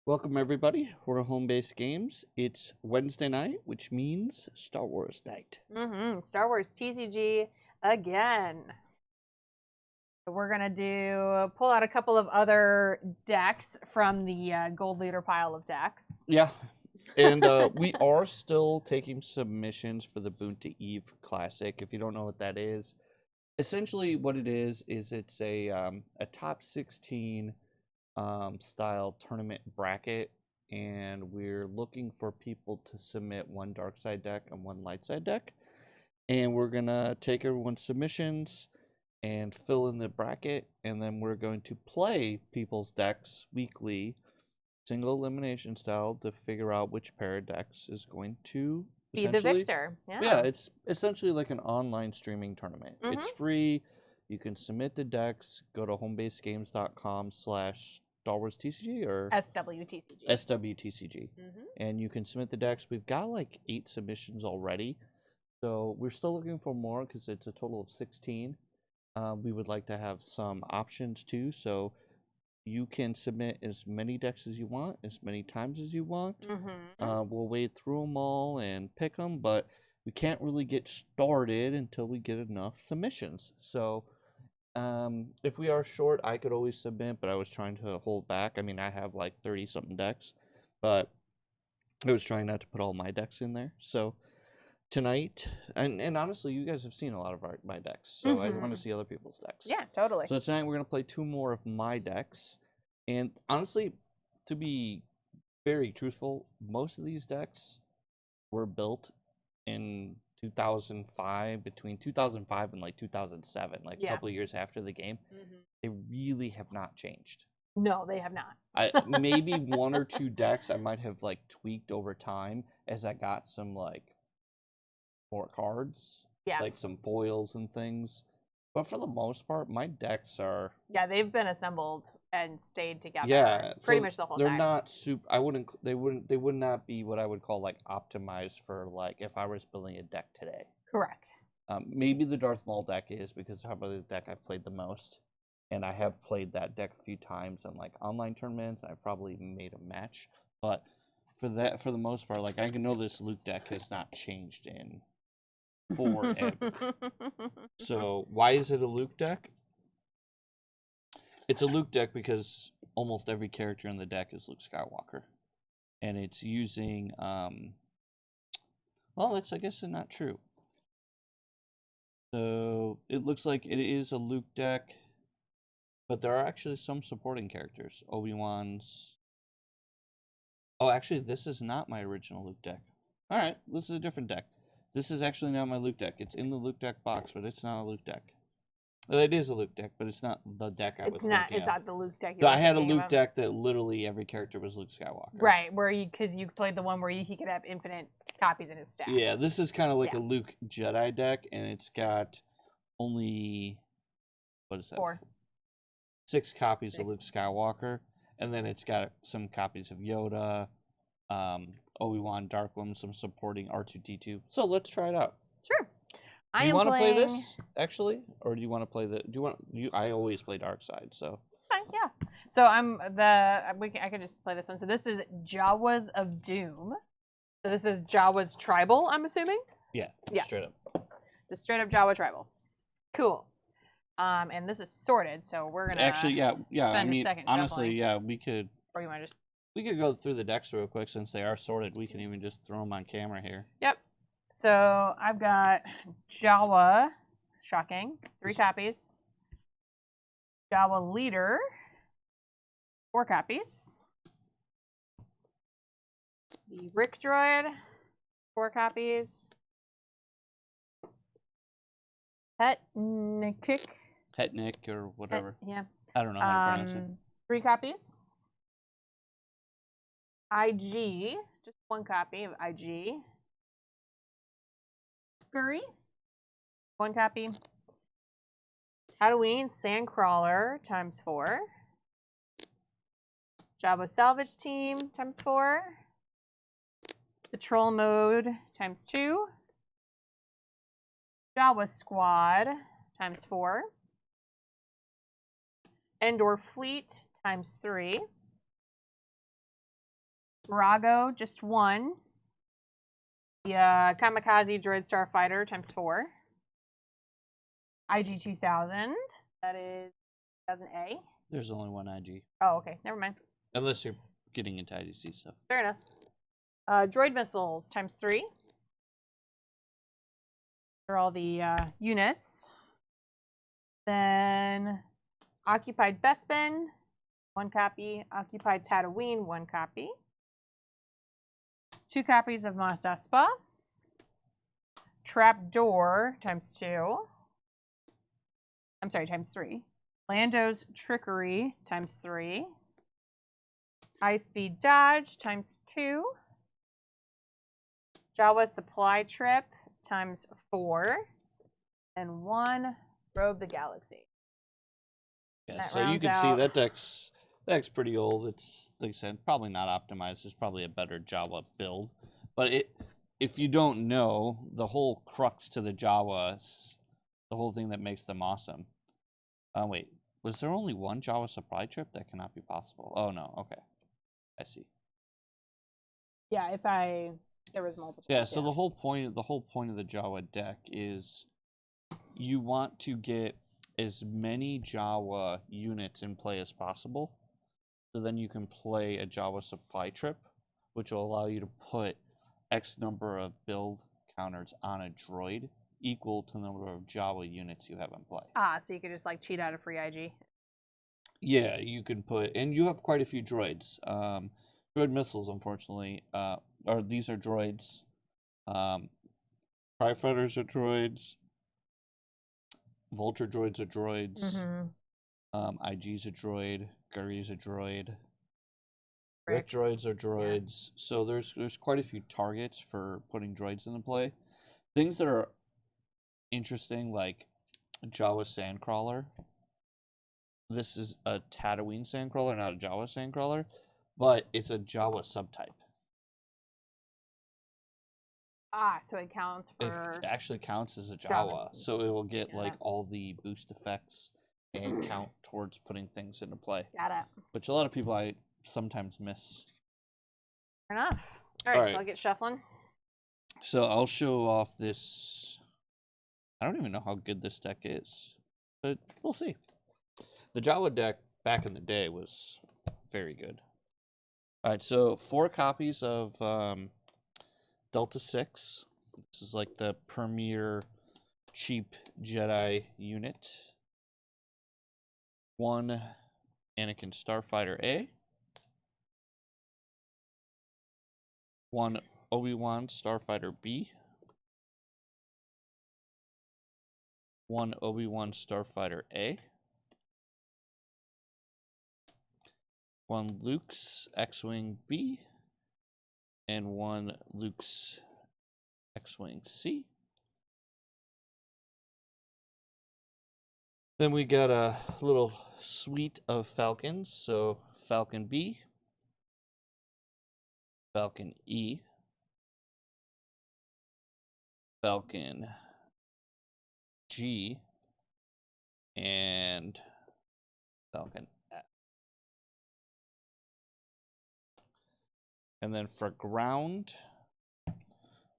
Welcome everybody. We're Home Base Games. It's Wednesday night, which means Star Wars night. Star Wars TCG again. So we're gonna pull out a couple of other decks from the Gold Leader pile of decks. Yeah, and we are still taking submissions for the Boonta Eve Classic. If you don't know what that is, essentially what it is it's a top 16 style tournament bracket, and we're looking for people to submit one dark side deck and one light side deck, and we're gonna take everyone's submissions and fill in the bracket, and then we're going to play people's decks weekly, single elimination style, to figure out which pair of decks is going to be the victor. Yeah, it's essentially like an online streaming tournament. It's free. You can submit the decks. Go to homebasegames.com/Star Wars TCG or SWTCG. SWTCG. And you can submit the decks. We've got like 8 submissions already. So we're still looking for more because it's a total of 16. We would like to have some options too. So you can submit as many decks as you want, as many times as you want. We'll wade through them all and pick them, but we can't really get started until we get enough submissions. So if we are short, I could always submit, but I was trying to hold back. I mean, I have like 30-something decks, but I was trying not to put all my decks in there. So tonight, and honestly, you guys have seen a lot of my decks, so I want to see other people's decks. Yeah, totally. So tonight we're going to play 2 more of my decks, and honestly, to be very truthful, most of these decks were built in 2005, between 2005 and like 2007, like a couple of years after the game. They really have not changed. No, they have not. Maybe 1 or 2 decks I might have like tweaked over time as I got some like more cards, like some foils and things. But for the most part, my decks are they've been assembled and stayed together. Yeah, pretty much the whole time. They're not super. They would not be what I would call like optimized for like if I was building a deck today. Correct. Maybe the Darth Maul deck is, because it's probably the deck I've played the most, and I have played that deck a few times in like online tournaments. And I've probably even made a match, but for the most part, like I can know this Luke deck has not changed in forever. So why is it a Luke deck? It's a Luke deck because almost every character in the deck is Luke Skywalker, and it's using well, that's, I guess, not true. So it looks like it is a Luke deck, but there are actually some supporting characters. Obi-Wan's. Oh, actually, this is not my original Luke deck. All right, this is a different deck. This is actually not my Luke deck. It's in the Luke deck box, but it's not a Luke deck. Well, it is a Luke deck, but it's not the deck I was thinking of. It's not the Luke deck. I had a Luke deck that literally every character was Luke Skywalker. Right, because you played the one where he could have infinite copies in his stack. Yeah, this is kind of like a Luke Jedi deck, and it's got only, what is that? 4. 6 copies of Luke Skywalker, and then it's got some copies of Yoda, Obi-Wan, Darkwood, some supporting R2-D2. So let's try it out. Sure. Do you want to play this actually, or do you want to play the? Do you want you? I always play Dark Side, so it's fine. Yeah. So I can just play this one. So this is Jawas of Doom. So this is Jawas Tribal, I'm assuming. Yeah. Straight up. Just straight up Jawa Tribal. Cool. And this is sorted, so we're gonna actually, yeah. I mean, a second honestly, shuffling. yeah, we could. Or you want to just? We could go through the decks real quick since they are sorted. We can even just throw them on camera here. Yep. So I've got Jawa, shocking, 3 copies. Jawa Leader, 4 copies. The Rick Droid, 4 copies. Het Nkik. Het Nkik or whatever. Yeah. I don't know how to pronounce it. 3 copies. IG, just 1 copy of IG. Guri, 1 copy. Tatooine Sandcrawler ×4. Jawa Salvage Team ×4. Patrol Mode ×2. Jawa Squad ×4. Endor Fleet ×3. Virago, just 1. The Kamikaze Droid Starfighter ×4. IG 2000. That is 2000A. There's only one IG. Oh, okay. Never mind. Unless you're getting into IDC stuff. Fair enough. Droid Missiles ×3. For all the units. Then Occupied Bespin, 1 copy. Occupied Tatooine, 1 copy. 2 copies of Mos Espa. Trapdoor ×2. I'm sorry, ×3. Lando's Trickery ×3. High Speed Dodge ×2. Jawa Supply Trip ×4. And 1 Rogue the Galaxy. Yeah, That so you can rounds see out- that deck's pretty old. It's, like I said, probably not optimized. There's probably a better Jawa build. But if you don't know, the whole crux to the Jawas, the whole thing that makes them awesome. Wait, was there only one Jawa supply trip? That cannot be possible. Oh no, okay. I see. Yeah, there was multiple. Yeah, so the whole point of the Jawa deck is you want to get as many Jawa units in play as possible. So then you can play a Jawa supply trip, which will allow you to put X number of build counters on a droid equal to the number of Jawa units you have in play. So you could just like cheat out a free IG. Yeah, you can put, and you have quite a few droids. Droid missiles, unfortunately, these are droids. Starfighters are droids. Vulture droids are droids. IG's a droid. Guri's a droid. Rick droids are droids. Yeah. So there's quite a few targets for putting droids into play. Things that are interesting, like Jawa Sandcrawler. This is a Tatooine Sandcrawler, not a Jawa Sandcrawler, but it's a Jawa subtype. So it counts for... It actually counts as a Jawa, so it will get like all the boost effects and count towards putting things into play. Got it. Which a lot of people I sometimes miss. Fair enough. All right, so I'll get shuffling. So I'll show off this. I don't even know how good this deck is, but we'll see. The Jawa deck back in the day was very good. All right, so 4 copies of Delta 6. This is like the premier cheap Jedi unit. 1 Anakin Starfighter A. 1 Obi-Wan Starfighter B. 1 Obi-Wan Starfighter A. 1 Luke's X-Wing B. And 1 Luke's X-Wing C. Then we got a little suite of Falcons. So Falcon B, Falcon E, Falcon G, and Falcon F. And then for ground,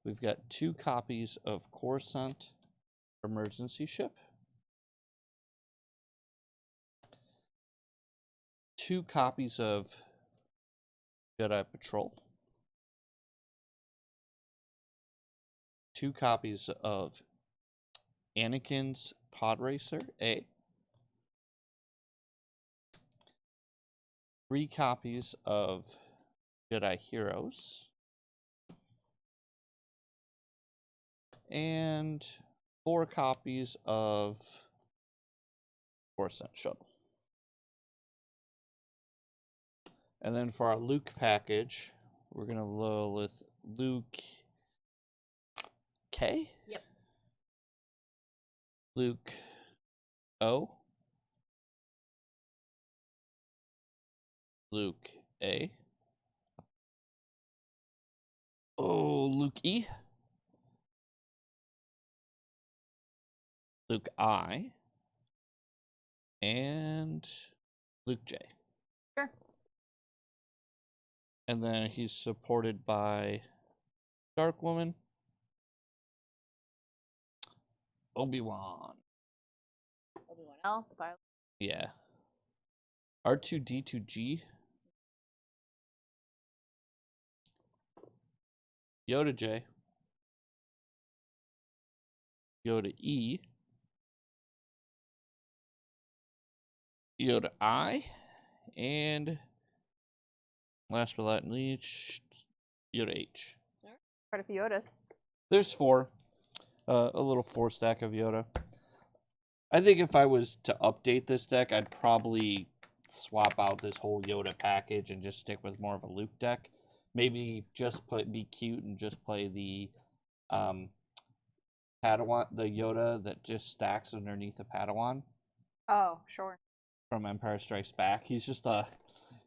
we've got 2 copies of Coruscant Emergency Ship, 2 copies of Jedi Patrol, 2 copies of Anakin's Pod Racer A, 3 copies of Jedi Heroes, and 4 copies of Coruscant Shuttle. And then for our Luke package, we're going to go with Luke K? Yep. Luke O. Luke A. Oh, Luke E. Luke I. And Luke J. Sure. And then he's supported by Dark Woman, Obi-Wan. Obi-Wan L, the pilot. Yeah. R2-D2G. Yoda J. Yoda E. Yoda I. And last but not least, Yoda H. Quite a few Yodas. There's 4. A little 4 stack of Yoda. I think if I was to update this deck, I'd probably swap out this whole Yoda package and just stick with more of a Luke deck. Maybe just be cute and just play the Padawan, the Yoda that just stacks underneath a Padawan. Oh, sure. From Empire Strikes Back. He's just a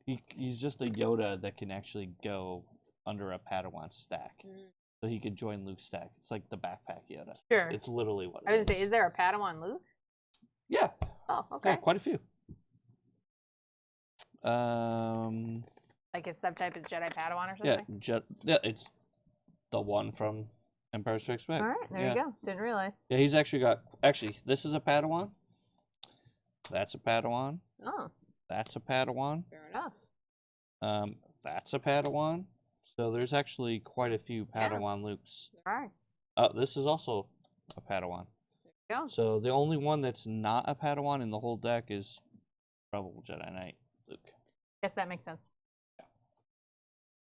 Yoda that can actually go under a Padawan stack. So he could join Luke's stack. It's like the backpack Yoda. Sure. It's literally what it I was gonna say, is there a Padawan Luke? Yeah. Oh, okay. Yeah, quite a few. Like his subtype is Jedi Padawan or something? Yeah, it's the one from Empire Strikes Back. All right, there you go. Didn't realize. Yeah, he's actually this is a Padawan. That's a Padawan. Oh. That's a Padawan. Fair enough. That's a Padawan. So there's actually quite a few Padawan Lukes. There are. This is also a Padawan. There you go. So the only one that's not a Padawan in the whole deck is Rebel Jedi Knight Luke. Guess that makes sense.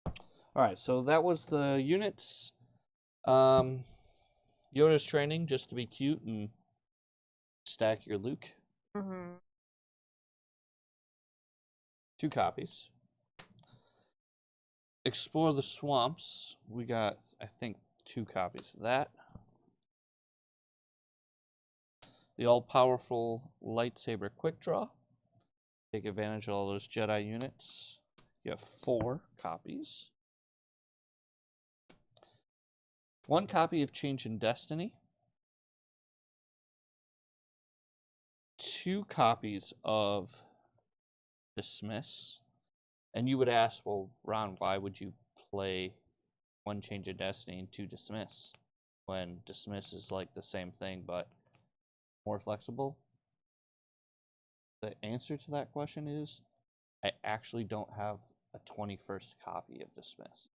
All right, so that was the units. Yoda's training just to be cute and stack your Luke. 2 copies. Explore the Swamps. We got, I think, 2 copies of that. The all-powerful Lightsaber Quick Draw. Take advantage of all those Jedi units. You have 4 copies. 1 copy of Change in Destiny. 2 copies of Dismiss. And you would ask, well, Ron, why would you play 1 Change in Destiny and 2 Dismiss when Dismiss is like the same thing but more flexible? The answer to that question is I actually don't have a 21st copy of Dismiss.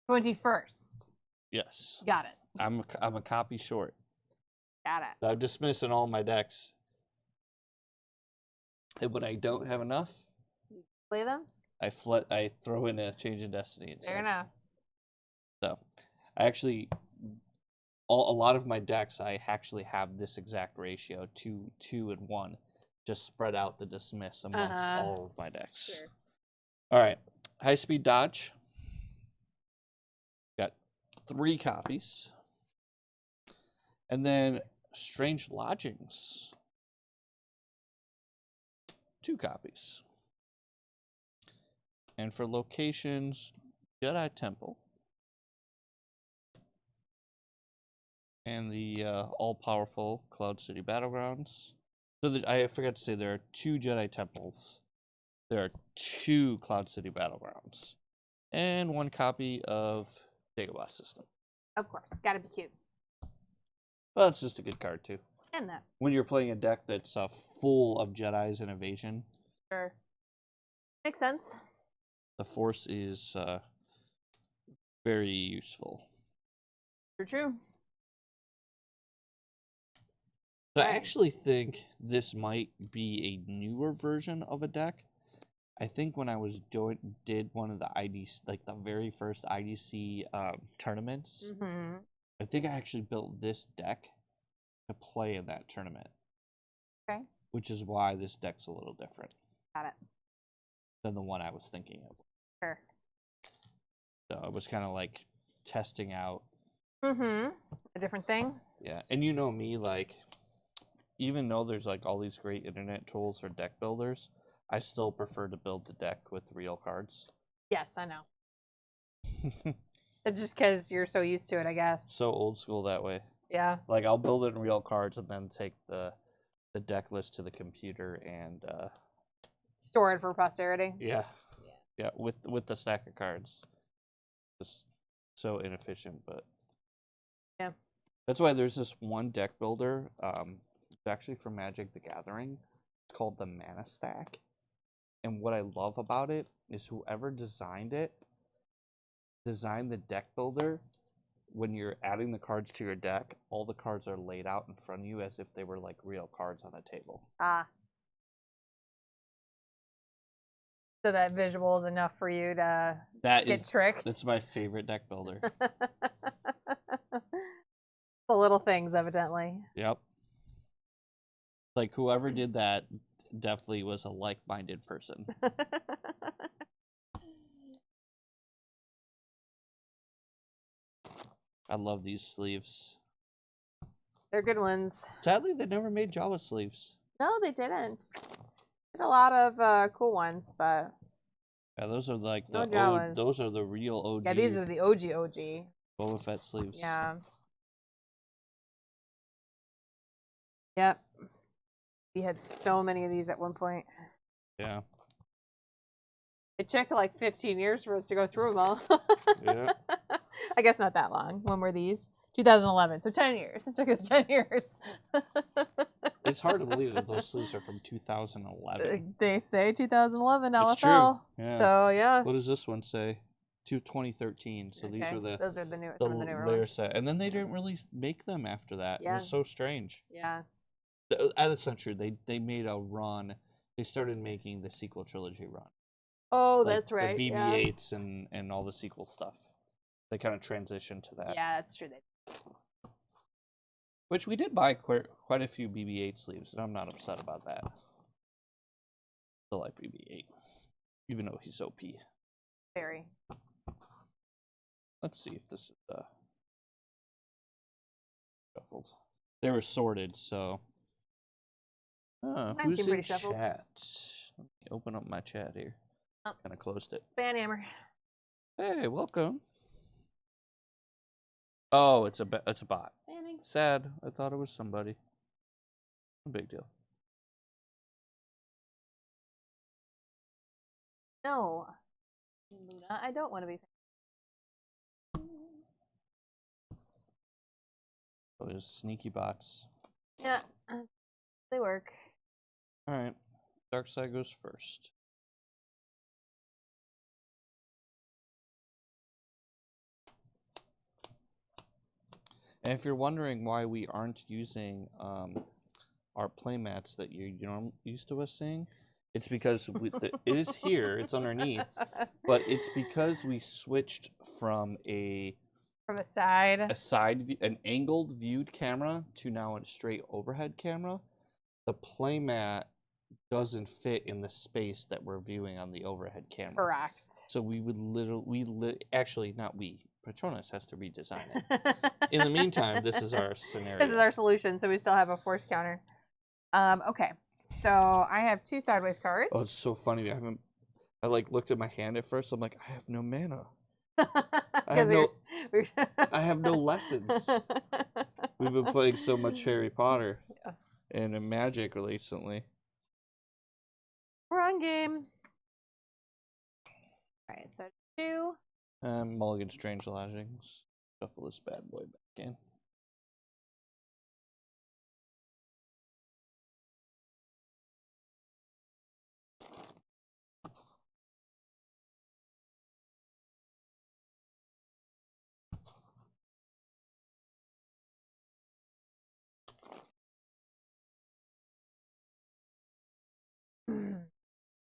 21st. Yes. Got it. I'm a copy short. Got it. So I've dismissed in all my decks. And when I don't have enough, Play them? I throw in a Change in Destiny instead. Fair enough. So I actually a lot of my decks I actually have this exact ratio, 2 and 1, just spread out the dismiss amongst all of my decks. Sure. All right. High Speed Dodge. Got 3 copies. And then Strange Lodgings. 2 copies. And for locations, Jedi Temple. And the all-powerful Cloud City Battlegrounds. So I forgot to say there are 2 Jedi Temples. There are 2 Cloud City Battlegrounds. And 1 copy of Jawas System. Of course. Gotta be cute. Well, it's just a good card, too. And that. When you're playing a deck that's full of Jedis and evasion. Sure. Makes sense. The Force is very useful. True. So I actually think this might be a newer version of a deck. I think when I was did one of the IDC, like the very first IDC tournaments, I think I actually built this deck to play in that tournament. Okay. Which is why this deck's a little different. Got it. Than the one I was thinking of. Sure. So it was kind of like testing out. A different thing. Yeah, and you know me, like, even though there's like all these great internet tools for deck builders, I still prefer to build the deck with real cards. Yes, I know. It's just because you're so used to it, I guess. So old school that way. Yeah. Like, I'll build it in real cards and then take the deck list to the computer and store it for posterity. Yeah. Yeah, with the stack of cards. Just so inefficient, but yeah. That's why there's this one deck builder. It's actually from Magic the Gathering. It's called the Mana Stack. And what I love about it is whoever designed it designed the deck builder. When you're adding the cards to your deck, all the cards are laid out in front of you as if they were like real cards on a table. Ah. So that visual is enough for you to get tricked. That's my favorite deck builder. The little things, evidently. Yep. Like whoever did that definitely was a like-minded person. I love these sleeves. They're good ones. Sadly, they never made Jawa sleeves. No, they didn't. Did a lot of cool ones, but yeah, those are like no the those are the real OG. Yeah, these are the OG. Boba Fett sleeves. Yeah. Yep. We had so many of these at one point. Yeah. It took like 15 years for us to go through them all. Yeah. I guess not that long. When were these? 2011. So 10 years. It took us 10 years. It's hard to believe that those sleeves are from 2011. They say 2011 LFL. It's true. Yeah. So yeah. What does this one say? 2013. So okay. these are those are the new some of the newer layer ones. set. And then they didn't really make them after that. Yeah. It was so strange. Yeah. That's not true. They made a run. They started making the sequel trilogy run. Oh, like that's right. The BB-8s and all the sequel stuff. They kind of transitioned to that. Yeah, that's true. Which we did buy quite a few BB-8 sleeves, and I'm not upset about that. Still like BB-8, even though he's OP. Very. Let's see if this is shuffled. They were sorted, so. Who's in chat? Shuffled. Let me open up my chat here. Oh. Kind of closed it. Banhammer. Hey, welcome. Oh, it's a bot. Banning. Sad. I thought it was somebody. No big deal. No, Luna, I don't want to be. Those sneaky bots. Yeah, they work. All right. Dark side goes first. And if you're wondering why we aren't using our playmats that you're used to us seeing, it's because it is here, it's underneath, but it's because we switched from from a side an angled viewed camera to now a straight overhead camera. The playmat doesn't fit in the space that we're viewing on the overhead camera. Correct. So we would actually not we. Patronus has to redesign it. In the meantime, this is our scenario. This is our solution, so we still have a force counter. Okay, so I have 2 sideways cards. Oh, it's so funny. I like looked at my hand at first. I'm like, I have no mana. I have no lessons. We've been playing so much Harry Potter and Magic recently. Wrong game. All right, so 2. Mulligan Strange Lodgings. Shuffle this bad boy back in.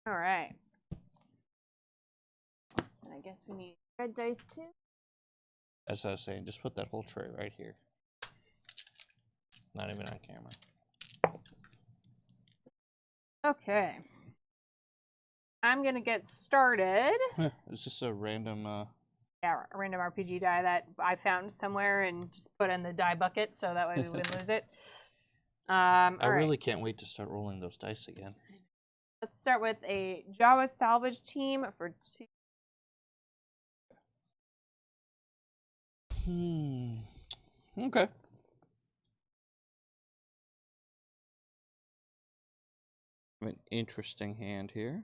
All right. And I guess we need red dice too. As I was saying, just put that whole tray right here. Not even on camera. Okay. I'm going to get started. It's just a random... Yeah, a random RPG die that I found somewhere and just put in the die bucket so that way we wouldn't lose it. I really can't wait to start rolling those dice again. Let's start with a Jawa Salvage team for 2. Okay. An interesting hand here.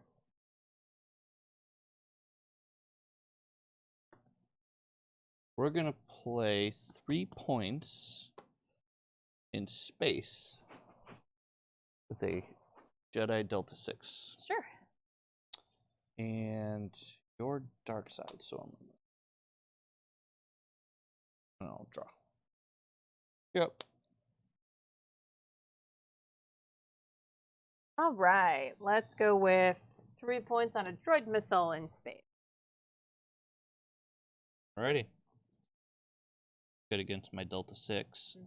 We're going to play 3 points in space with a Jedi Delta 6. Sure. And your dark side, so I'll draw. Yep. All right, let's go with 3 points on a droid missile in space. Alrighty. Good against my Delta 6.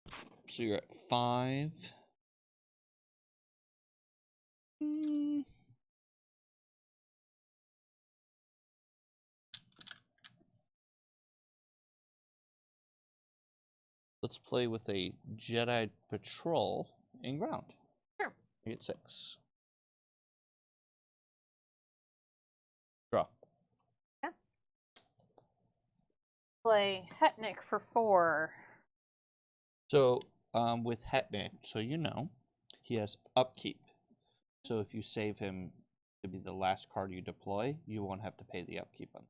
So you're at 5. Let's play with a Jedi Patrol in ground. Sure. You get 6. Draw. Yeah. Play Het Nkik for 4. So with Het Nkik, so you know, he has upkeep. So if you save him to be the last card you deploy, you won't have to pay the upkeep on.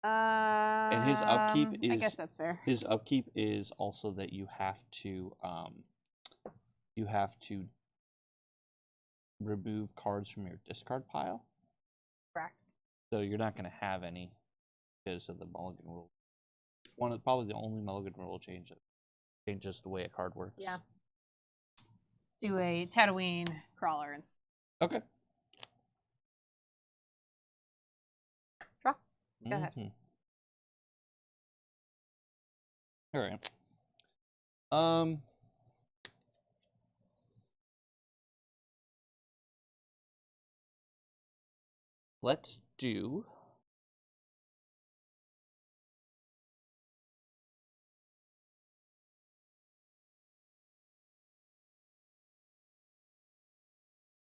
And his upkeep is, I guess that's fair. His upkeep is also that you have to remove cards from your discard pile. Correct. So you're not going to have any because of the mulligan rule. Probably the only mulligan rule change that changes the way a card works. Yeah. Do a Tatooine crawler instead. Okay. Draw. Go ahead. All right. Let's do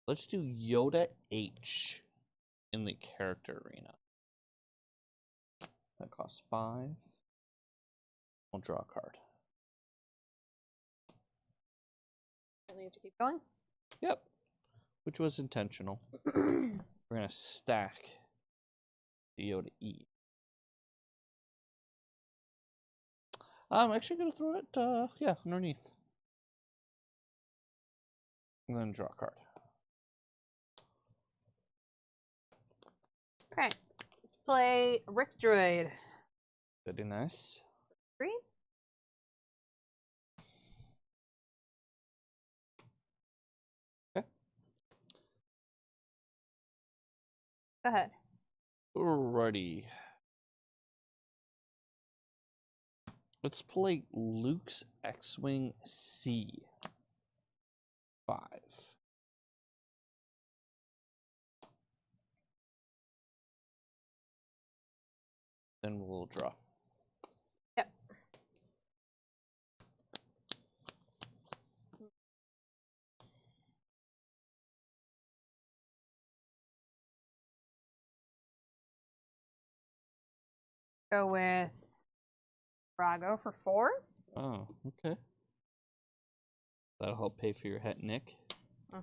Yoda H in the character arena. That costs 5. I'll draw a card. Really have to keep going? Yep. Which was intentional. We're going to stack the Yoda E. I'm actually going to throw it, underneath. And then draw a card. Okay. Let's play Rick Droid. Very nice. 3. Okay. Go ahead. Alrighty. Let's play Luke's X-Wing C. 5. Then we'll draw. Yep. Go with Virago for 4. Oh, okay. That'll help pay for your Het Nkik. All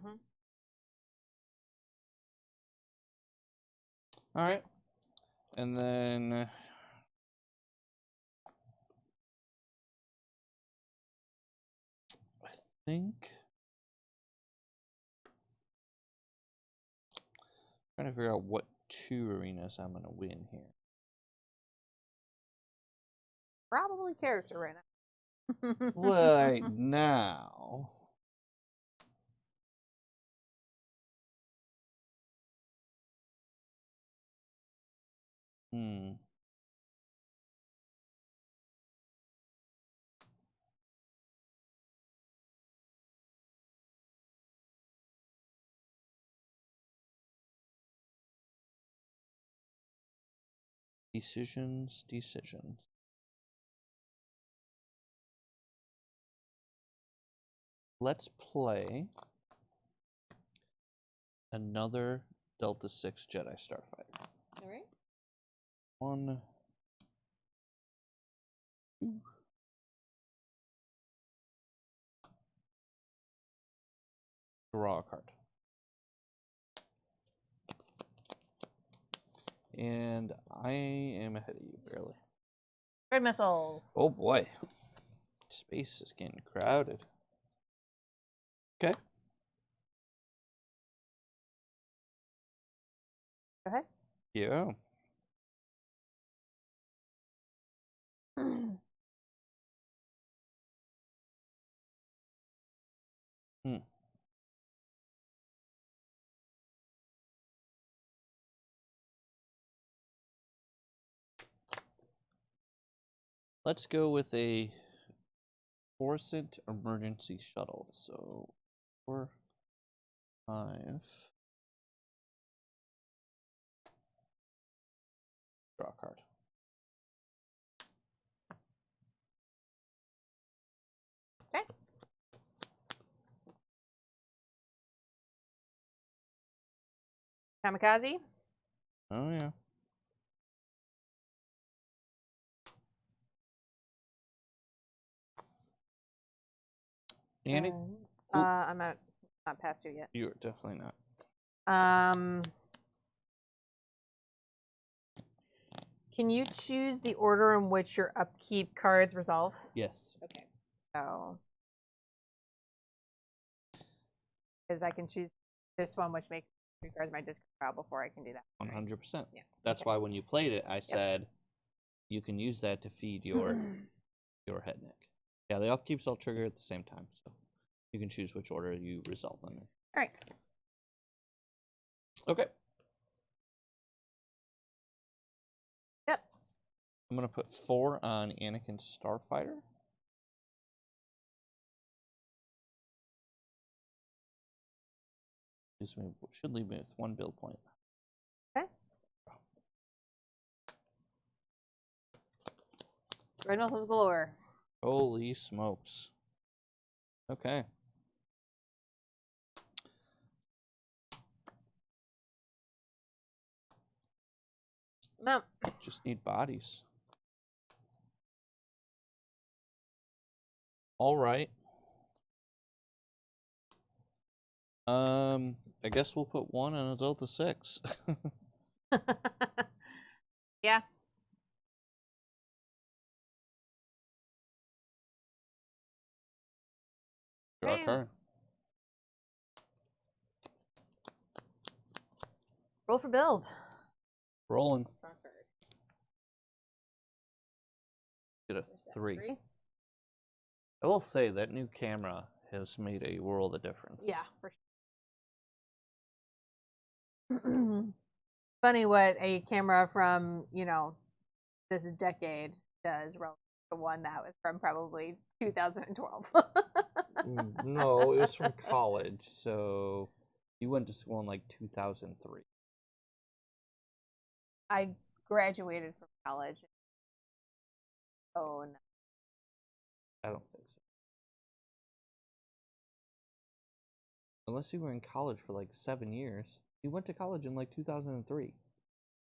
right. And then I think trying to figure out what 2 arenas I'm going to win here. Probably character right now. Right now. Decisions. Let's play another Delta 6 Jedi Starfighter. All right. 1, 2. Draw a card. And I am ahead of you, barely. Droid Missiles. Oh boy. Space is getting crowded. Okay. Go ahead. Yeah. Let's go with a Coruscant emergency shuttle. So 4, 5. Draw a card. Okay. Kamikaze. Oh yeah. Annie? I'm not past you yet. You're definitely not. Can you choose the order in which your upkeep cards resolve? Yes. Okay. So, because I can choose this one, which makes 3 cards my discard pile before I can do that. 100%. Yeah. That's why when you played it, I said you can use that to feed your Het Nkik. Yeah, the upkeeps all trigger at the same time, so you can choose which order you resolve them in. All right. Okay. Yep. I'm going to put 4 on Anakin Starfighter. Should leave me with 1 build point. Okay. Droid Missiles galore. Holy smokes. Okay. No. Just need bodies. All right. I guess we'll put 1 on a Delta 6. Yeah. Draw a card. Roll for build. Rolling. Get a 3. I will say that new camera has made a world of difference. Yeah, for sure. Funny what a camera from, this decade does relative to one that was from probably 2012. No, it was from college, so you went to school in like 2003. I graduated from college. Oh, no. I don't think so. Unless you were in college for like 7 years. You went to college in like 2003.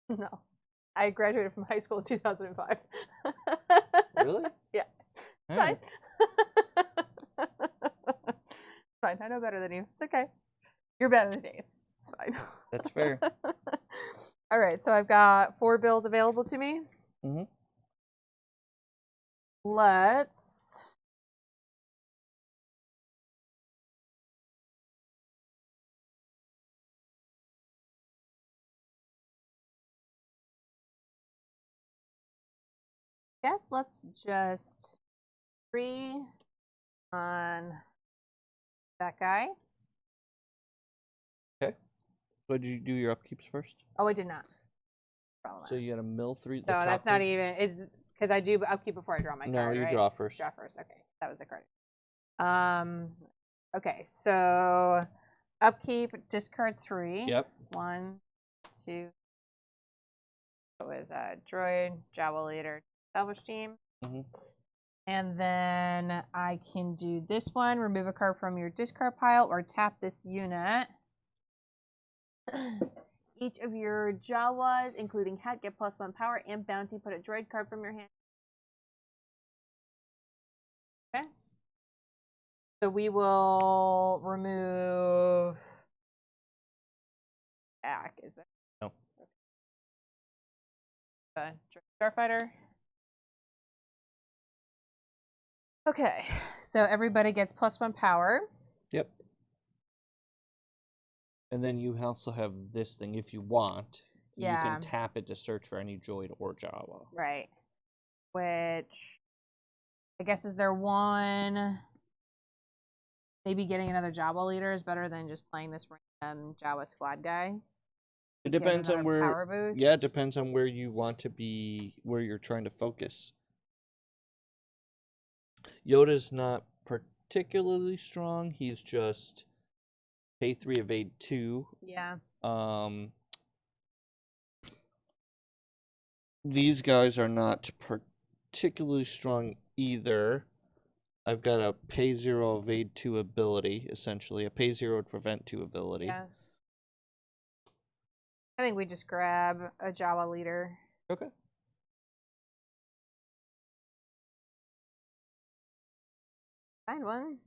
No. I graduated from high school in 2005. Really? Yeah. It's fine. It's fine. I know better than you. It's okay. You're better than dates. It's fine. That's fair. All right. So I've got 4 builds available to me. Mm-hmm. Let's... guess let's just 3 on that guy. Okay. So did you do your upkeeps first? Oh, I did not. So you got a mill 3. So that's not even because I do upkeep before I draw my card. No, you right? draw first. Draw first. Okay, that was the card. Okay, so upkeep, discard 3. Yep. 1, 2. It was Droid, Jawa Leader, Salvage team. Mm-hmm. And then I can do this one, remove a card from your discard pile, or tap this unit. Each of your Jawas, including Het, get +1 power and bounty. Put a droid card from your hand. Okay. So we will remove attack, is there? No. Starfighter. Okay, so everybody gets +1 power. Yep. And then you also have this thing if you want. Yeah. You can tap it to search for any droid or Jawa. Right. Which, I guess, is there one... Maybe getting another Jawa Leader is better than just playing this random Jawa Squad guy. It depends on where... Power boost. Yeah, it depends on where you want to be, where you're trying to focus. Yoda's not particularly strong. He's just pay 3, evade 2. Yeah. These guys are not particularly strong either. I've got a pay 0, evade 2 ability, essentially. A pay 0 to prevent 2 ability. Yeah. I think we just grab a Jawa Leader. Okay. Find one.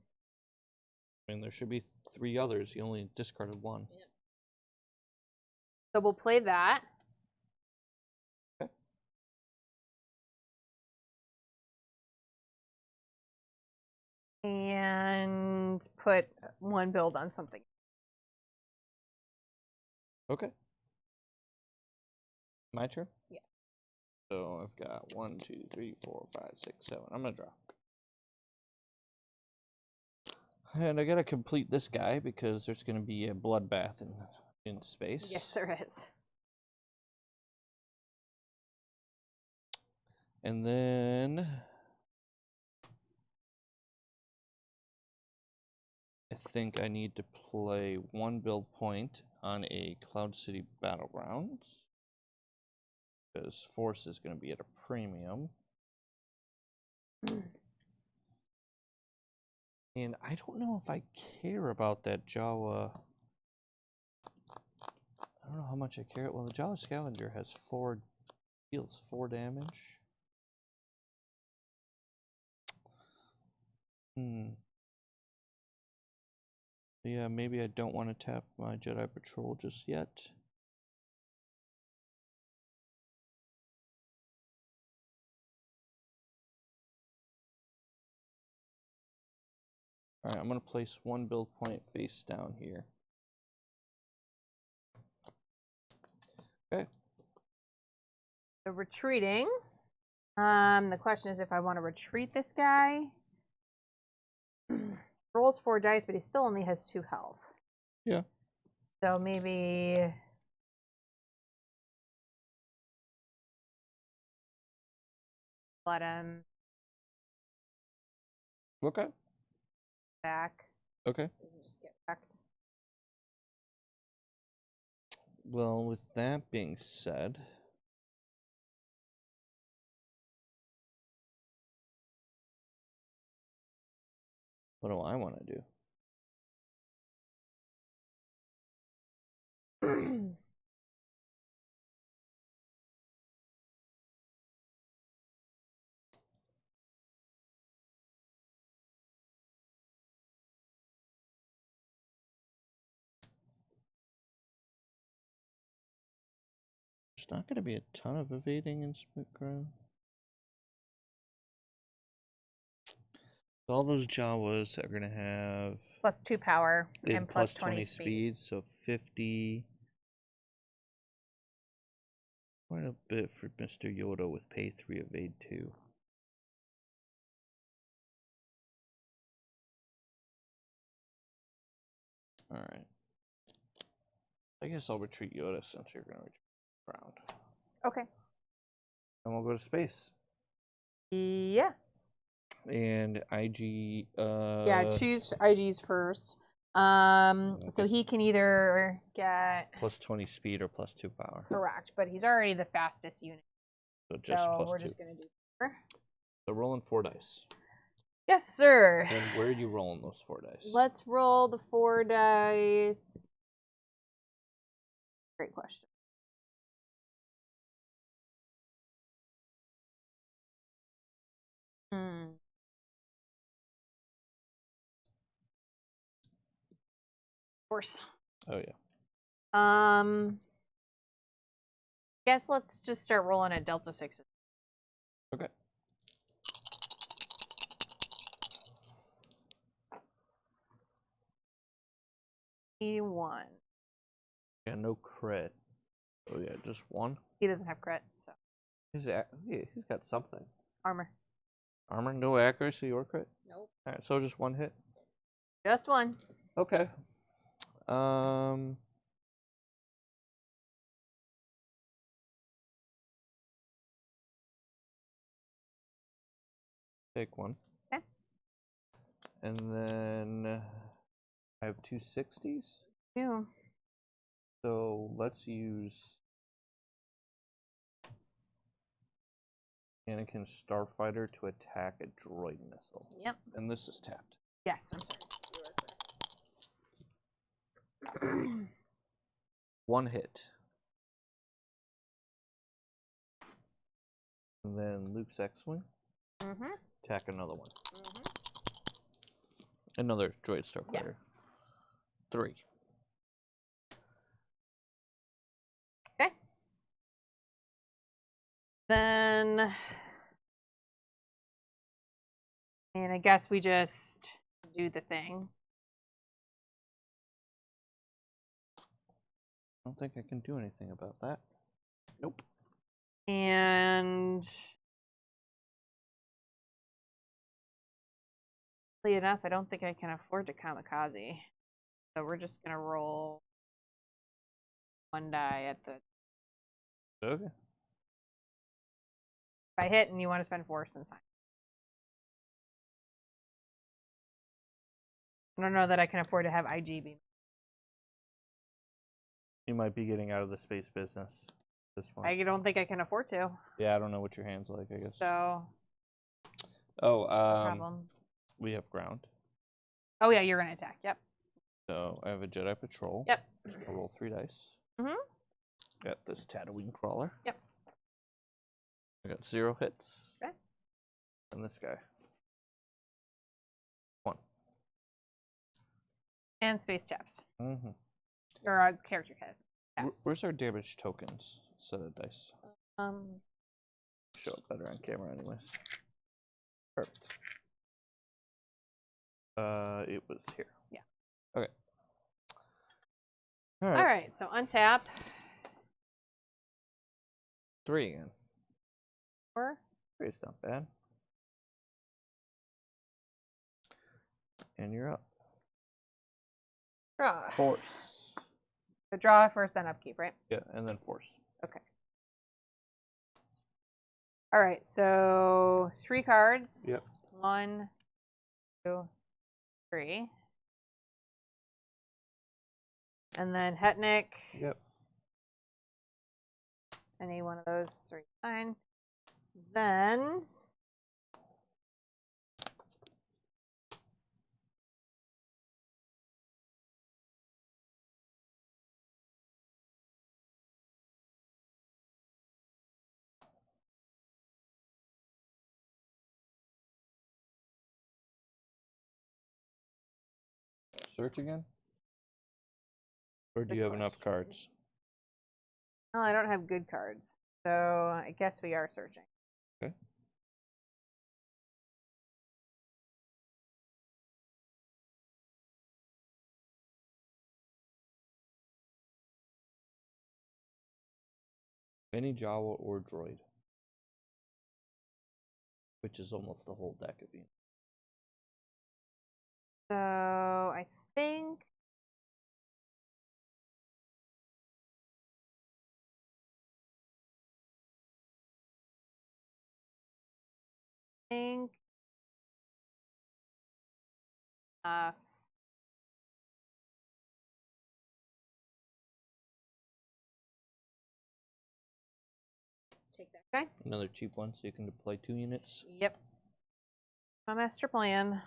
I mean, there should be 3 others. You only discarded 1. Yeah. So we'll play that. Okay. And put 1 build on something. Okay. My turn? Yeah. So I've got 1, 2, 3, 4, 5, 6, 7. I'm going to draw. And I got to complete this guy because there's going to be a bloodbath in space. Yes, there is. And then I think I need to play 1 build point on a Cloud City Battlegrounds because Force is going to be at a premium. And I don't know if I care about that Jawa. I don't know how much I care. Well, the Jawa Scavenger has deals 4 damage. Yeah, maybe I don't want to tap my Jedi Patrol just yet. Alright, I'm going to place 1 build point face down here. Okay. So retreating. The question is if I want to retreat this guy. Rolls 4 dice, but he still only has 2 health. Yeah. So maybe... let him... Okay. back. Okay. Doesn't just get wrecked. Well, with that being said, what do I want to do? There's not going to be a ton of evading in split ground. All those Jawas are going to have +2 power and plus +20 speed. so 50. Quite a bit for Mr. Yoda with pay 3, evade 2. Alright. I guess I'll retreat Yoda since you're going to retreat ground. Okay. And we'll go to space. Yeah. And IG. Yeah, choose IGs first. So he can either get plus 20 speed or plus 2 power. correct, but he's already the fastest unit. So we're 2. just gonna do 4. So rolling 4 dice. Yes, sir. And where are you rolling those 4 dice? Let's roll the 4 dice. Great question. Of course. Oh, yeah. Guess let's just start rolling at Delta 6. Okay. E1. Yeah, no crit. Oh yeah, just one. He doesn't have crit, so. He's got something. Armor. Armor, no accuracy or crit. Nope. All right, so just one hit. Just one. Okay. Take one. Okay. And then I have 2 60s. Two. So let's use Anakin Starfighter to attack a droid missile. Yep. And this is tapped. Yes, I'm sorry. One hit. And then Luke's X-Wing. Mm-hmm. Attack another one. Mm-hmm. Another droid Starfighter. Yeah. 3. Okay. Then, and I guess we just do the thing. I don't think I can do anything about that. Nope. And enough, I don't think I can afford to kamikaze. So we're just gonna roll one die at the. Okay. If I hit and you want to spend force, then fine. I don't know that I can afford to have IG beam. You might be getting out of the space business this one. I don't think I can afford to. Yeah, I don't know what your hand's like, I guess. So. Oh, problem. we have ground. Oh yeah, you're gonna attack. Yep. So I have a Jedi Patrol. Yep. I'll roll 3 dice. Mhm. Got this Tatooine crawler. Yep. I got 0 hits. Okay. And this guy. 1. And space taps. Mm-hmm. Or character taps. Where's our damage tokens set of dice? Show it better on camera anyways. Perfect. It was here. Yeah. Okay. All right, so untap. 3 again. 4. 3 is not bad. And you're up. Draw. Force. So draw first, then upkeep, right? Yeah, and then force. Okay. All right, so 3 cards. Yep. 1, 2, 3. And then Het Nkik. Yep. Any one of those 3 fine. Then Search again? Or do you have enough cards? well, I don't have good cards, so I guess we are searching. Okay. Any Jawa or droid. Which is almost the whole deck of you. So I think uh take that. Okay. Another cheap one so you can deploy 2 units. Yep. My master plan.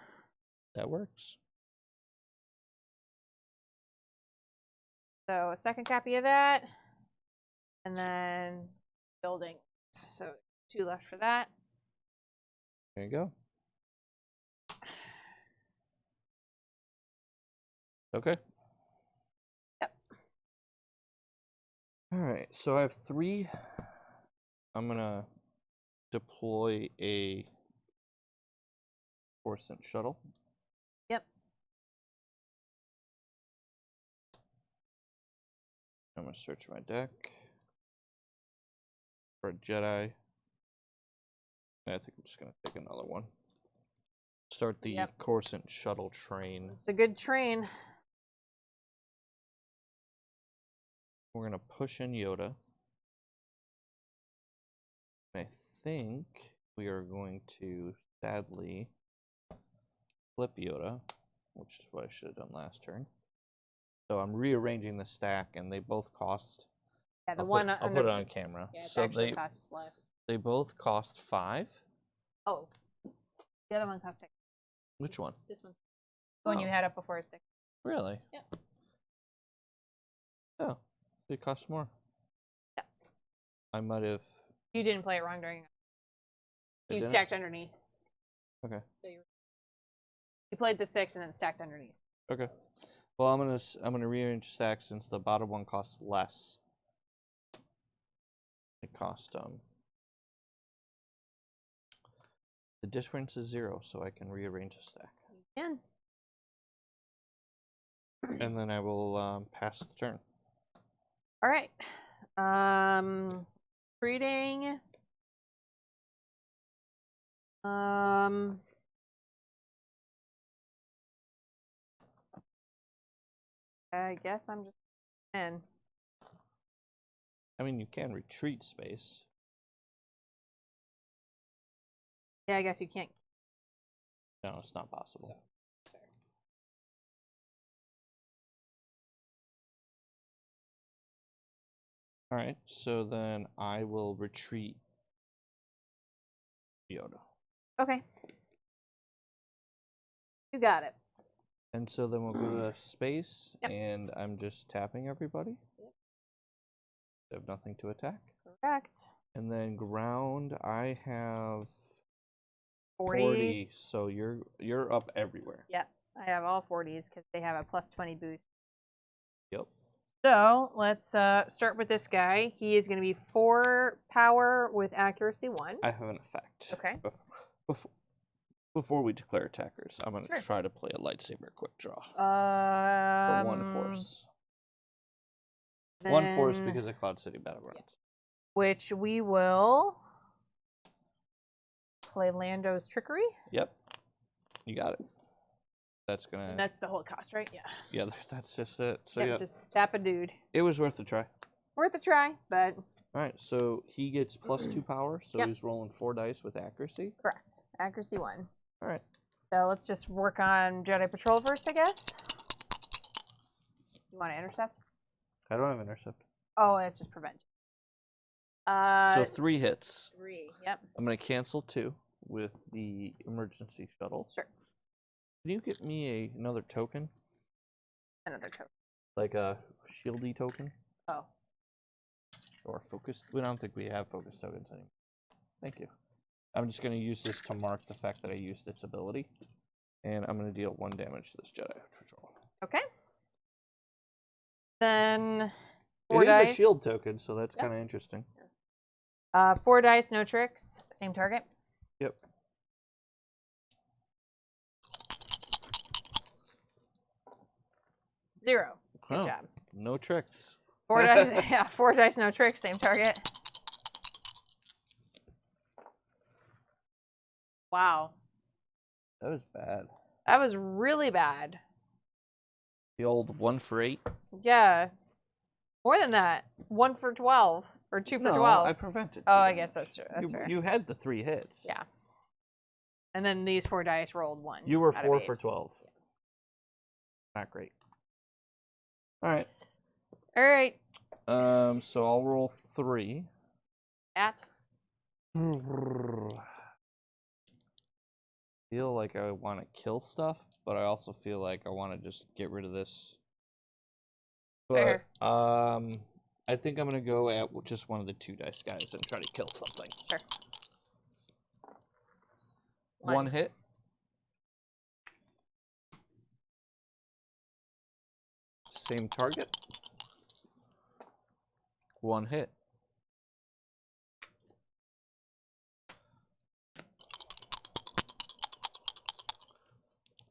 That works. So a second copy of that. And then building. So 2 left for that. There you go. Okay. Yep. All right, so I have 3. I'm gonna deploy a Coruscant shuttle. Yep. I'm gonna search my deck for a Jedi. I think I'm just gonna take another one. Start the Coruscant shuttle train. It's a good train. We're gonna push in Yoda. I think we are going to sadly flip Yoda, which is what I should have done last turn. So I'm rearranging the stack, and they both cost. Yeah, the I'll one put it on camera. Yeah, it so actually costs less. they both cost 5. Oh, the other one costs 6. Which one? This one's the one you had up before is 6. Really? Yeah. Oh, it costs more. Yeah. I might have. You didn't play it wrong during. You stacked underneath. Okay. So you played the 6 and then stacked underneath. Okay. Well, I'm gonna rearrange stacks since the bottom one costs less. It cost the difference is 0, so I can rearrange a stack. You can. And then I will pass the turn. All right. Treating. I guess I'm just in. I mean, you can retreat space. Yeah, I guess you can't. No, it's not possible. All right, so then I will retreat Yoda. Okay. You got it. And so then we'll go to space, Yep. and I'm just tapping everybody. Yep. They have nothing to attack. Correct. And then ground, I have 40s. 40, so you're up everywhere. Yep. I have all 40s because they have a plus 20 boost. Yep. So let's start with this guy. He is going to be 4 power with accuracy 1. I have an effect. Okay. Before we declare attackers, I'm going to try to play a lightsaber quick draw. For 1 force. 1 force because of Cloud City Battlegrounds. Yeah. Which we will play Lando's Trickery. Yep. You got it. That's going to... And that's the whole cost, right? Yeah. Yeah, that's just it. So yeah, just tap a dude. It was worth a try. Worth a try, but... All right, so he gets plus 2 power, so he's rolling 4 dice with accuracy. Correct. Accuracy 1. All right. So let's just work on Jedi Patrol first, I guess. You want to intercept? I don't have intercept. Oh, it's just prevention. So 3 hits. 3, yep. I'm going to cancel 2 with the emergency shuttle. Sure. Can you get me another token? Another token. Like a shieldy token? Oh. Or focused? We don't think we have focused tokens anymore. Thank you. I'm just going to use this to mark the fact that I used its ability. And I'm going to deal 1 damage to this Jedi Patrol. Okay. Then 4 it dice. is a shield token, so that's kind of interesting. 4 dice, no tricks. Same target. Yep. Zero. Good Oh, job. no tricks. 4 dice. Yeah, 4 dice, no tricks. Same target. Wow. That was bad. That was really bad. The old 1 for 8. Yeah. More than that. 1 for 12. Or 2 for No, 12. I prevented. Oh, I guess that's true. That's you, fair. you had the 3 hits. Yeah. And then these 4 dice rolled 1. You were out of 4 8. for 12. Not great. All right. All right. So I'll roll 3. At. Feel like I want to kill stuff, but I also feel like I want to just get rid of this. But Fair. I think I'm gonna go at just one of the 2 dice guys and try to kill something. Sure. 1 hit. Same target. 1 hit.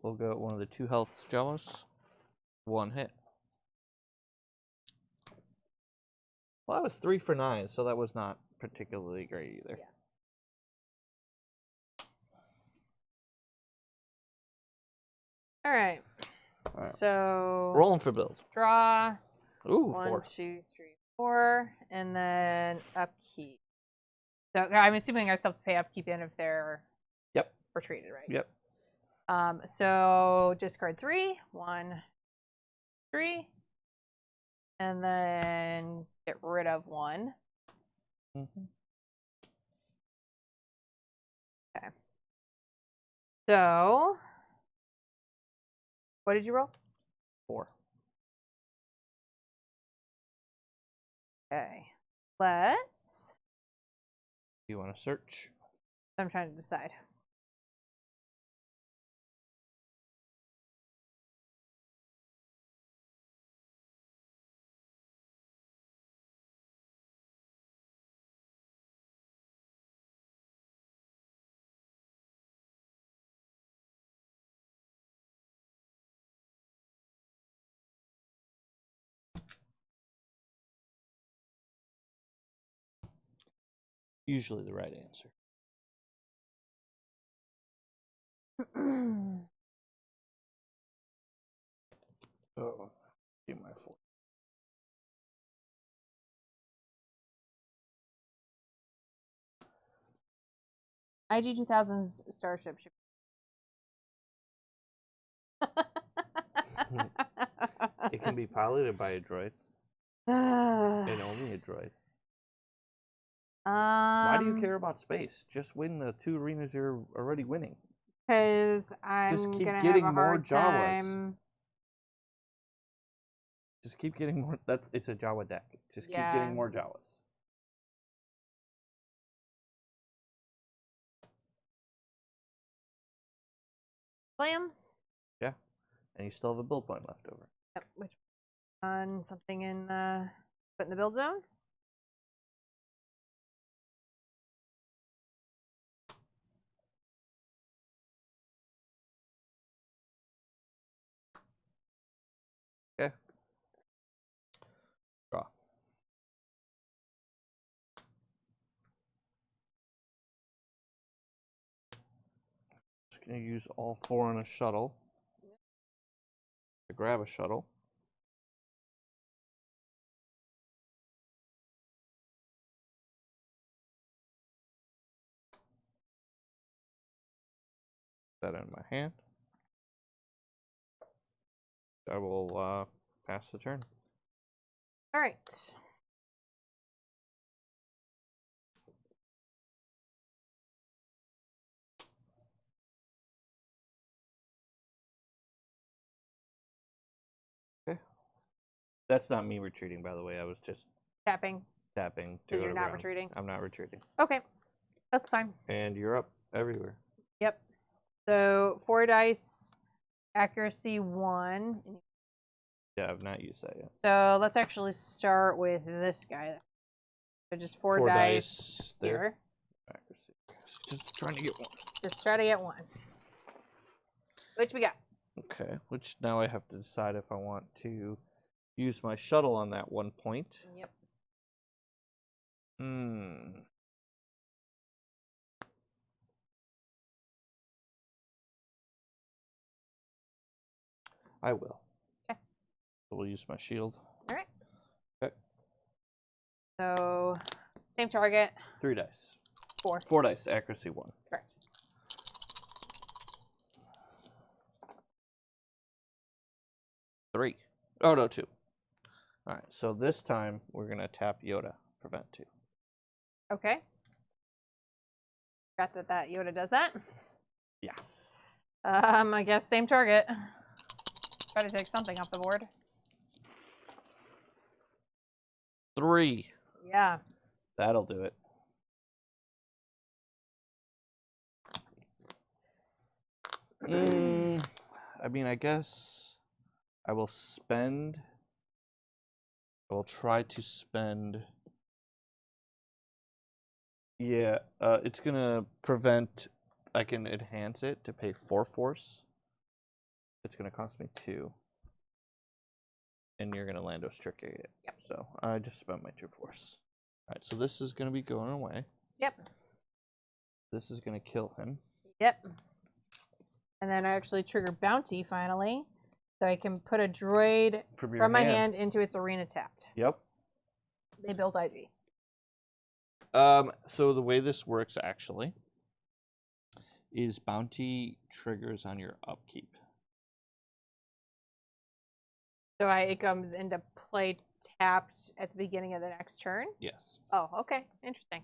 We'll go one of the 2 health Jawas. 1 hit. Well, that was 3 for 9, so that was not particularly great either. Yeah. All right. All right. So Rolling for build. draw. Ooh, 1, 4. 2, 3, 4, and then upkeep. So I'm assuming I still have to pay upkeep in if they're Yep. retreated, right? Yep. So discard 3, 1, 3, and then get rid of 1. Mm-hmm. Okay. So what did you roll? 4. Okay. Let's. Do you want to search? I'm trying to decide. Usually the right answer. Oh, do my 4. IG 2000's starship should. It can be piloted by a droid, and only a droid. Why do you care about space? Just win the 2 arenas you're already winning. Because I'm Just keep gonna getting have a more hard Jawas. time. Just keep getting more. It's a Jawa deck. Just keep Yeah. getting more Jawas. Play 'em. Yeah, and you still have a build point left over. Yep, which on something in put in the build zone. Okay. Draw. Just gonna use all 4 on a shuttle. To grab a shuttle. That in my hand. I will pass the turn. All right. That's not me retreating, by the way. I was just Tapping. tapping. Because you're not retreating. I'm not retreating. Okay, that's fine. And you're up everywhere. Yep. So 4 dice, accuracy 1. Yeah, I've not used that yet. So let's actually start with this guy. So just 4 dice there. here. Accuracy. Just trying to get 1. Just try to get 1. Which we got. Okay, which now I have to decide if I want to use my shuttle on that 1 point. Yep. I will. Okay. So we'll use my shield. All right. Okay. So same target. 3 dice. 4. 4 dice. Accuracy 1. Correct. Three. Oh, no, 2. All right, so this time we're going to tap Yoda, prevent 2. Okay. Forgot that Yoda does that. Yeah. I guess same target. Try to take something off the board. 3. Yeah. That'll do it. I mean, I guess I will spend. I will try to spend Yeah, it's gonna prevent. I can enhance it to pay 4 force. It's gonna cost me 2, and you're gonna Lando Trickery it. Yep. So I just spent my 2 force. All right, so this is gonna be going away. Yep. This is gonna kill him. Yep. And then I actually trigger Bounty finally, so I can put a droid from my hand into its arena tapped. Yep. They built IG. So the way this works actually is bounty triggers on your upkeep. So it comes into play tapped at the beginning of the next turn? Yes. Oh, okay. Interesting.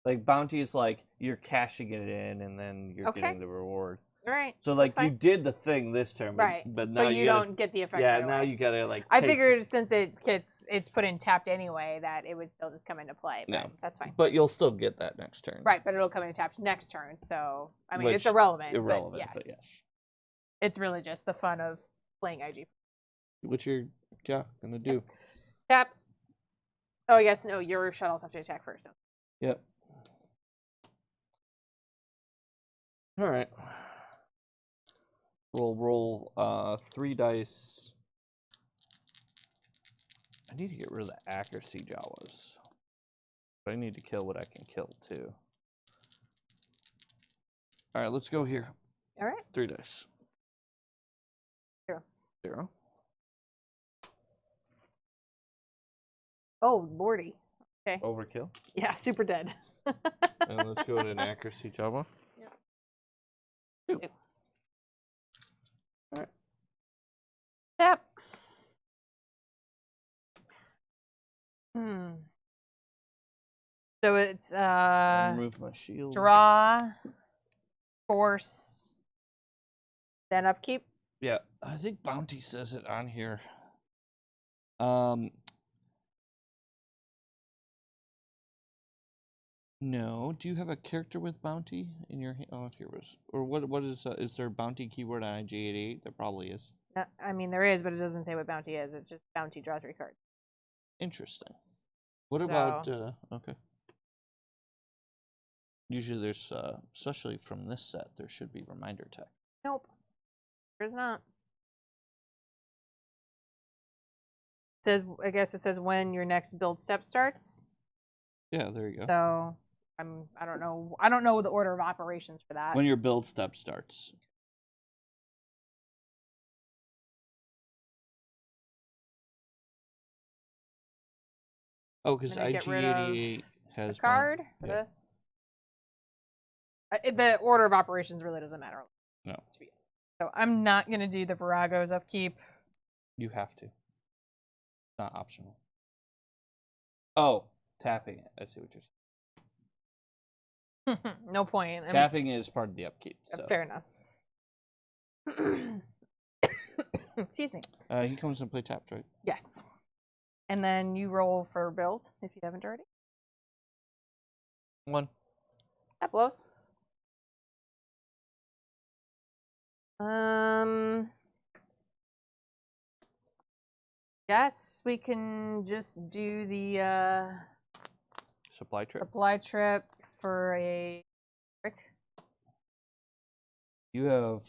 Like bounty is like you're cashing it in and then you're getting the reward. All right. So like you did the thing this turn, but now you don't get the effect. Yeah, now you gotta like. I figured since it's put in tapped anyway that it would still just come into play. But no, that's fine. But you'll still get that next turn. Right, but it'll come in tapped next turn. So I mean, it's irrelevant. Irrelevant, but yes, it's really just the fun of playing IG. What you're gonna do? Tap. Oh, I guess no. Your shuttles have to attack first. No. Yep. All right. We'll roll 3 dice. I need to get rid of the accuracy Jawas. But I need to kill what I can kill too. All right, let's go here. All right. 3 dice. 0. 0. Oh, lordy. Okay. Overkill. Yeah, super dead. And let's go to an accuracy Jawa. Yeah. 2. 2. All right. Tap. So it's remove my shield. Draw, force, then upkeep. Yeah, I think bounty says it on here. No. Do you have a character with bounty in your hand? Oh, here was. Or what is there a bounty keyword on IG88? There probably is. I mean, there is, but it doesn't say what bounty is. It's just bounty, draw 3 cards. Interesting. What about, okay. Usually there's, especially from this set, there should be reminder text. Nope. There's not. It says, I guess it says when your next build step starts. Yeah, there you go. So I don't know the order of operations for that. When your build step starts. Oh, because IG88 has a card for this. The order of operations really doesn't matter. No. So I'm not going to do the Virago's upkeep. You have to. It's not optional. Oh, tapping it. I see what you're saying. No point. Tapping is part of the upkeep. So. Fair enough. Excuse me. He comes and play tapped, right? Yes. And then you roll for build if you haven't already. 1. That blows. Guess we can just do the supply trip for a trick. You have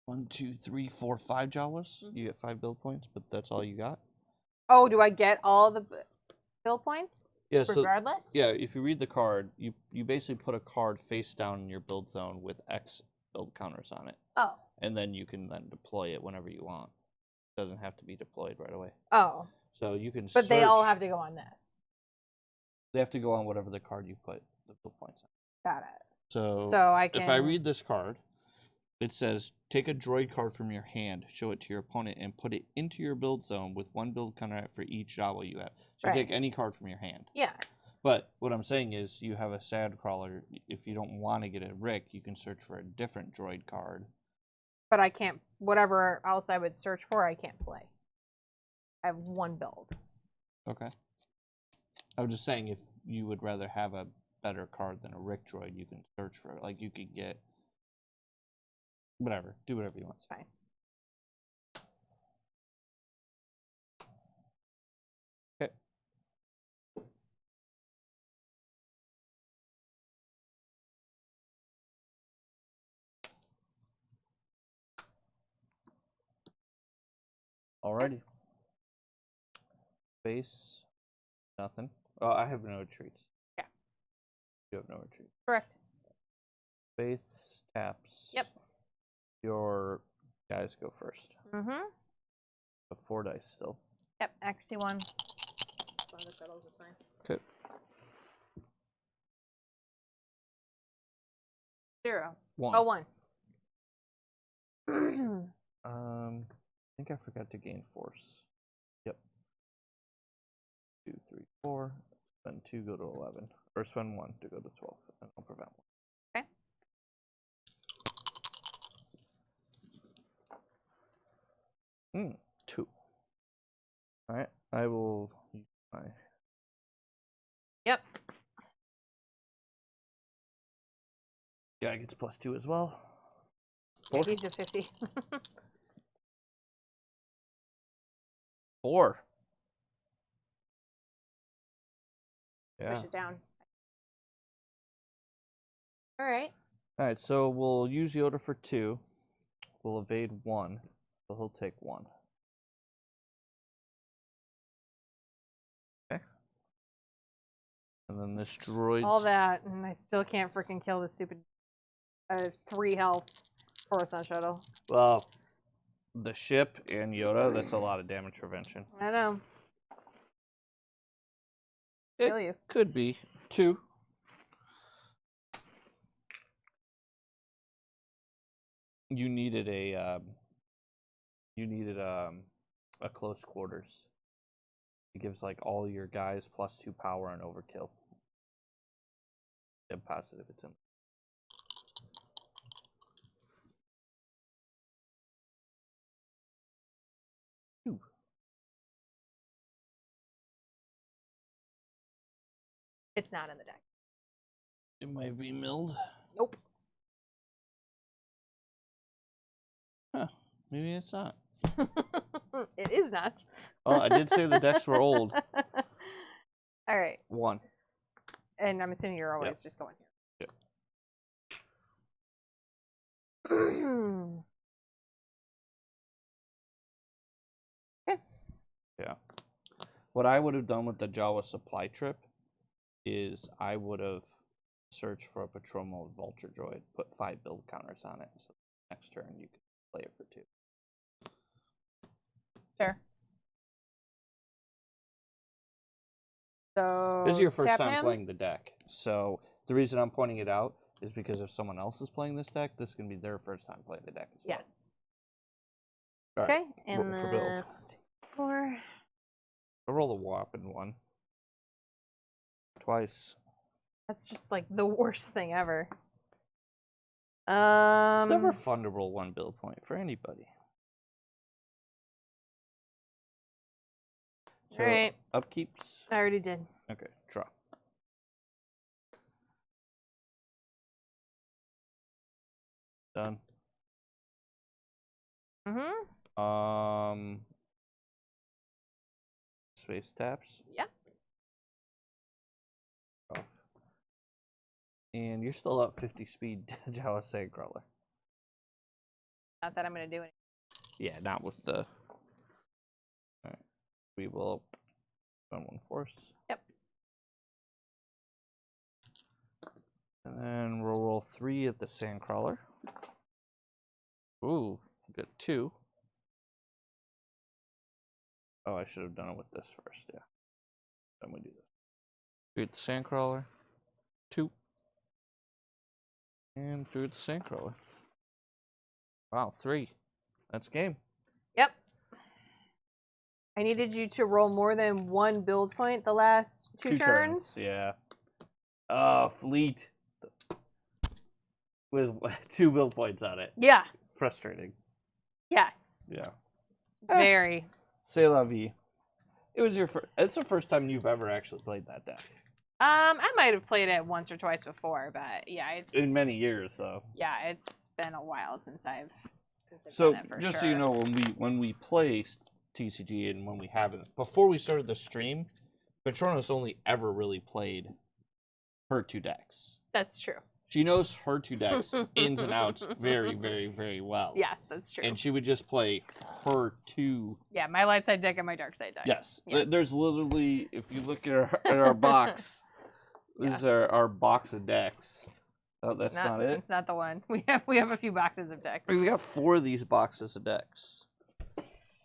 1, 2, 3, 4, 5 Jawas. You get 5 build points, but that's all you got. Oh, do I get all the build points? Yeah, regardless? So, yeah, if you read the card, you basically put a card face down in your build zone with X build counters on it. Oh. And then you can then deploy it whenever you want. It doesn't have to be deployed right away. Oh. So you can But they all have to go on this. They have to go on whatever the card you put the build points on. Got it. So I can... if I read this card, it says, take a droid card from your hand, show it to your opponent, and put it into your build zone with 1 build counter for each Jawa you have. So you take any card from your hand. Yeah. But what I'm saying is you have a Sandcrawler. If you don't want to get a Rick, you can search for a different droid card. But I can't, whatever else I would search for, I can't play. I have 1 build. Okay. I was just saying if you would rather have a better card than a Rick droid, you can search for it. Like you could get whatever. Do whatever you want. It's fine. Okay. Alrighty. Base, nothing. Oh, I have no retreats. Yeah. You have no retreat. Correct. Base taps. Yep. Your guys go first. Mm-hmm. The 4 dice still. Yep, accuracy 1. One of the settles is fine. Okay. 0. 1. Oh, 1. I think I forgot to gain force. Yep. 2, 3, 4. Spend 2, go to 11. Or spend 1 to go to 12. And I'll prevent 1. Okay. 2. Alright, I will use my... Yep. Guy gets +2 as well. Yeah, he's a 50. 4. Yeah. Push it down. All right. Alright, so we'll use Yoda for 2. We'll evade 1. So he'll take 1. Okay. And then this droid. All that, and I still can't freaking kill the stupid 3 health Coruscant shuttle. Well, the ship and Yoda, that's a lot of damage prevention. I know. It Kill you. could be 2. You needed a close quarters. It gives like all your guys +2 power and overkill. Dead positive it's in. It's not in the deck. It might be milled. Nope. Huh. Maybe it's not. It is not. Oh, I did say the decks were old. All right. 1. And I'm assuming you're always just going Yep. here. Okay. Yeah. What I would have done with the Jawa supply trip is I would have searched for a patrol mode Vulture droid, put 5 build counters on it, so next turn you can play it for 2. Fair. So This is your first tap time him? playing the deck, so the reason I'm pointing it out is because if someone else is playing this deck, this is going to be their first time playing the deck as well. Yeah. All Okay, right, and for build. 4. I roll a whopping 1. Twice. That's just like the worst thing ever. It's never fun to roll 1 build point for anybody. So, Alright. upkeeps. I already did. Okay, draw. Done. Mm-hmm. Space taps. Yeah. Off. And you're still up 50 speed, Jawa Sandcrawler. Not that I'm going to do it. Yeah, not with the... Alright. We will spend 1 force. Yep. And then we'll roll 3 at the Sandcrawler. Ooh, got 2. Oh, I should have done it with this first, yeah. Then we do this. 3 at the Sandcrawler. 2. And 3 at the Sandcrawler. Wow, 3. That's game. Yep. I needed you to roll more than 1 build point the last 2 turns. Yeah. Fleet. With 2 build points on it. Yeah. Frustrating. Yes. Yeah. Very. C'est la vie. It was your first. It's the first time you've ever actually played that deck. I might have played it once or twice before, but yeah, it's In many years, though. Yeah, it's been a while since I've So done it for just sure. so you know, when we play TCG and when we haven't, before we started the stream, Petronas only ever really played her 2 decks. That's true. She knows her 2 decks ins and outs very, very, very well. Yes, that's true. And she would just play her 2. Yeah, my light side deck and my dark side deck. Yes. There's literally, if you look at our box, this is our box of decks. Oh, that's not it. It's not the one. We have a few boxes of decks. We got 4 of these boxes of decks.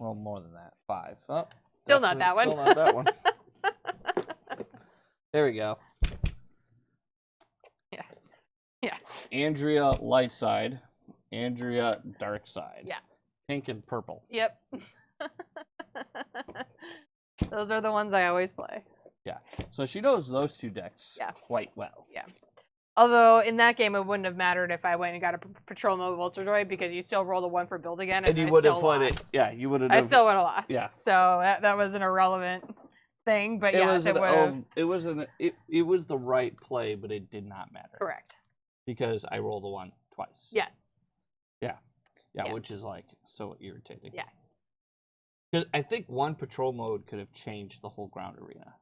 Well, more than that. 5. Oh, still not that one. Still not that one. There we go. Yeah. Yeah. Andrea light side. Andrea dark side. Yeah. Pink and purple. Yep. Those are the ones I always play. Yeah. So she knows those 2 decks quite well. Yeah. Although in that game it wouldn't have mattered if I went and got a patrol mode Vulture Droid because you still roll a 1 for build again And you would have played it. Yeah, you would have. I still would have lost. Yeah. So that was an irrelevant thing, but yes, it would have. It was the right play, but it did not matter. Correct. Because I rolled a 1 twice. Yes. Yeah, which is like so irritating. Yes. Because I think 1 patrol mode could have changed the whole ground arena.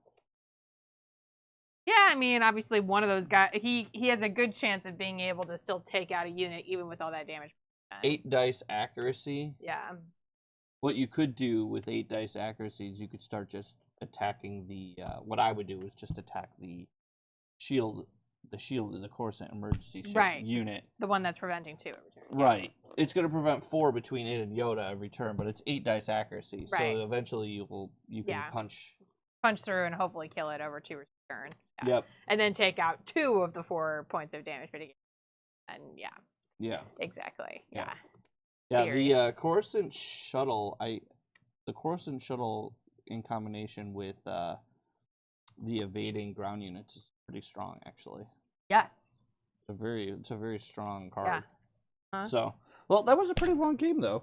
Yeah, I mean, obviously one of those guys, he has a good chance of being able to still take out a unit even with all that damage. 8 dice accuracy. Yeah. What you could do with 8 dice accuracy is you could start just attacking the. What I would do is just attack the shield, the Coruscant emergency shield unit. The one that's preventing 2 every turn. Right. It's going to prevent 4 between it and Yoda every turn, but it's 8 dice accuracy, Right. so eventually you can punch through and hopefully kill it over 2 turns. Yeah. Yep. And then take out 2 of the 4 points of damage. And yeah. Exactly. Yeah. Yeah. The Coruscant shuttle. The Coruscant shuttle in combination with the evading ground units is pretty strong, actually. Yes. It's a very strong card. Yeah. Huh? So, well, that was a pretty long game, though.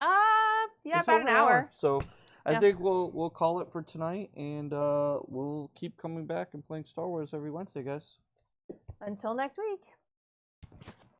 Yeah, it's about an hour. So I think we'll call it for tonight, and we'll keep coming back and playing Star Wars every Wednesday, guys. Until next week.